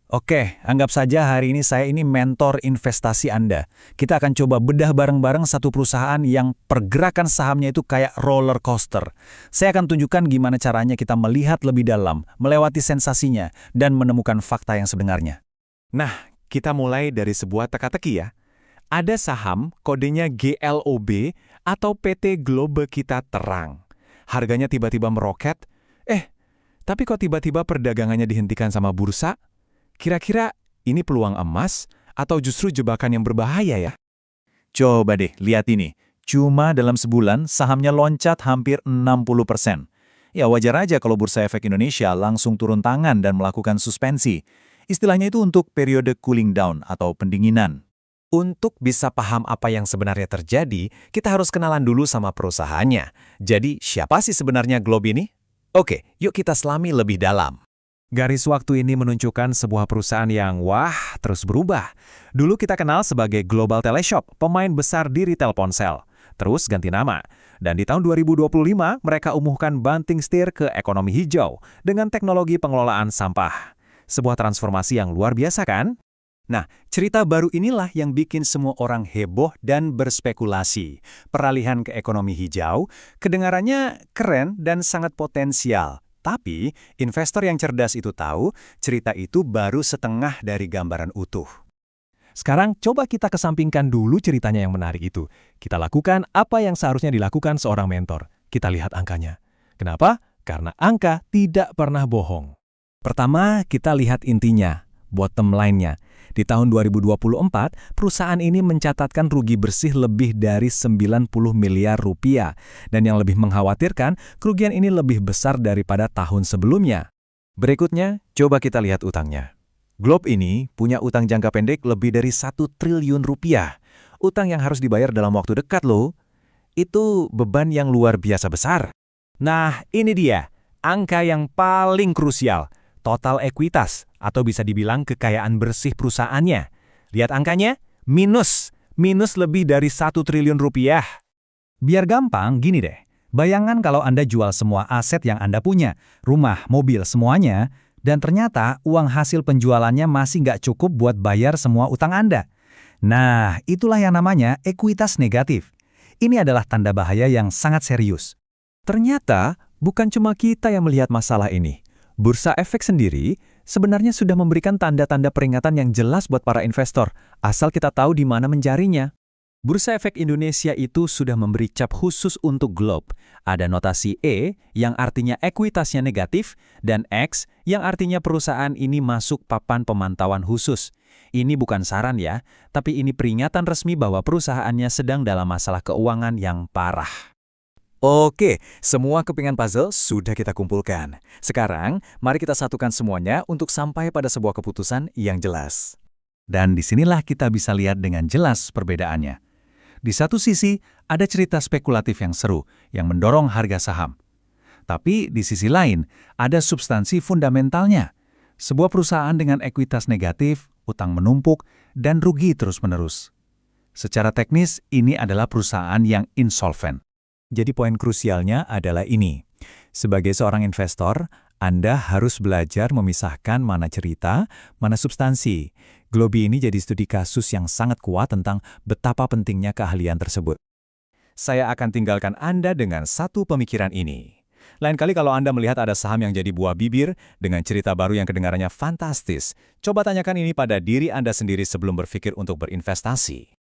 Oke, anggap saja hari ini saya ini mentor investasi Anda. Kita akan coba bedah bareng-bareng satu perusahaan yang pergerakan sahamnya itu kayak roller coaster. Saya akan tunjukkan gimana caranya kita melihat lebih dalam, melewati sensasinya, dan menemukan fakta yang sebenarnya. Nah, kita mulai dari sebuah teka-teki ya. Ada saham kodenya GLOB atau PT Globe Kita Terang. Harganya tiba-tiba meroket. Tapi kok tiba-tiba perdagangannya dihentikan sama bursa? Kira-kira ini peluang emas atau justru jebakan yang berbahaya ya? Coba deh, lihat ini. Cuma dalam sebulan, sahamnya loncat hampir 60%. Ya wajar aja kalau Bursa Efek Indonesia langsung turun tangan dan melakukan suspensi. Istilahnya itu untuk periode cooling down atau pendinginan. Untuk bisa paham apa yang sebenarnya terjadi, kita harus kenalan dulu sama perusahaannya. Jadi, siapa sih sebenarnya Globe ini? Oke, yuk kita selami lebih dalam. Garis waktu ini menunjukkan sebuah perusahaan yang terus berubah. Dulu kita kenal sebagai Global Teleshop, pemain besar di retail ponsel. Terus ganti nama. Dan di tahun 2025, mereka umumkan banting setir ke ekonomi hijau dengan teknologi pengelolaan sampah. Sebuah transformasi yang luar biasa kan? Nah, cerita baru inilah yang bikin semua orang heboh dan berspekulasi. Peralihan ke ekonomi hijau, kedengarannya keren dan sangat potensial. Tapi, investor yang cerdas itu tahu, cerita itu baru setengah dari gambaran utuh. Sekarang coba kita kesampingkan dulu ceritanya yang menarik itu. Kita lakukan apa yang seharusnya dilakukan seorang mentor. Kita lihat angkanya. Kenapa? Karena angka tidak pernah bohong. Pertama, kita lihat intinya, bottom line-nya. Di tahun 2024, perusahaan ini mencatatkan rugi bersih lebih dari 90 miliar rupiah. Dan yang lebih mengkhawatirkan, kerugian ini lebih besar daripada tahun sebelumnya. Berikutnya, coba kita lihat utangnya. Globe ini punya utang jangka pendek lebih dari 1 triliun rupiah. Utang yang harus dibayar dalam waktu dekat loh. Itu beban yang luar biasa besar. Nah, ini dia, angka yang paling krusial. Total ekuitas, atau bisa dibilang kekayaan bersih perusahaannya. Lihat angkanya, minus lebih dari 1 triliun rupiah. Biar gampang, gini deh. Bayangan kalau Anda jual semua aset yang Anda punya, rumah, mobil, semuanya, dan ternyata uang hasil penjualannya masih nggak cukup buat bayar semua utang Anda. Nah, itulah yang namanya ekuitas negatif. Ini adalah tanda bahaya yang sangat serius. Ternyata, bukan cuma kita yang melihat masalah ini. Bursa Efek sendiri sebenarnya sudah memberikan tanda-tanda peringatan yang jelas buat para investor, asal kita tahu di mana mencarinya. Bursa Efek Indonesia itu sudah memberi cap khusus untuk Globe. Ada notasi E yang artinya ekuitasnya negatif, dan X yang artinya perusahaan ini masuk papan pemantauan khusus. Ini bukan saran ya, tapi ini peringatan resmi bahwa perusahaannya sedang dalam masalah keuangan yang parah. Oke, semua kepingan puzzle sudah kita kumpulkan. Sekarang, mari kita satukan semuanya untuk sampai pada sebuah keputusan yang jelas. Dan disinilah kita bisa lihat dengan jelas perbedaannya. Di satu sisi, ada cerita spekulatif yang seru, yang mendorong harga saham. Tapi di sisi lain, ada substansi fundamentalnya. Sebuah perusahaan dengan ekuitas negatif, utang menumpuk, dan rugi terus-menerus. Secara teknis, ini adalah perusahaan yang insolven. Jadi poin krusialnya adalah ini. Sebagai seorang investor, Anda harus belajar memisahkan mana cerita, mana substansi. Globe ini jadi studi kasus yang sangat kuat tentang betapa pentingnya keahlian tersebut. Saya akan tinggalkan Anda dengan satu pemikiran ini. Lain kali kalau Anda melihat ada saham yang jadi buah bibir dengan cerita baru yang kedengarannya fantastis, coba tanyakan ini pada diri Anda sendiri sebelum berpikir untuk berinvestasi.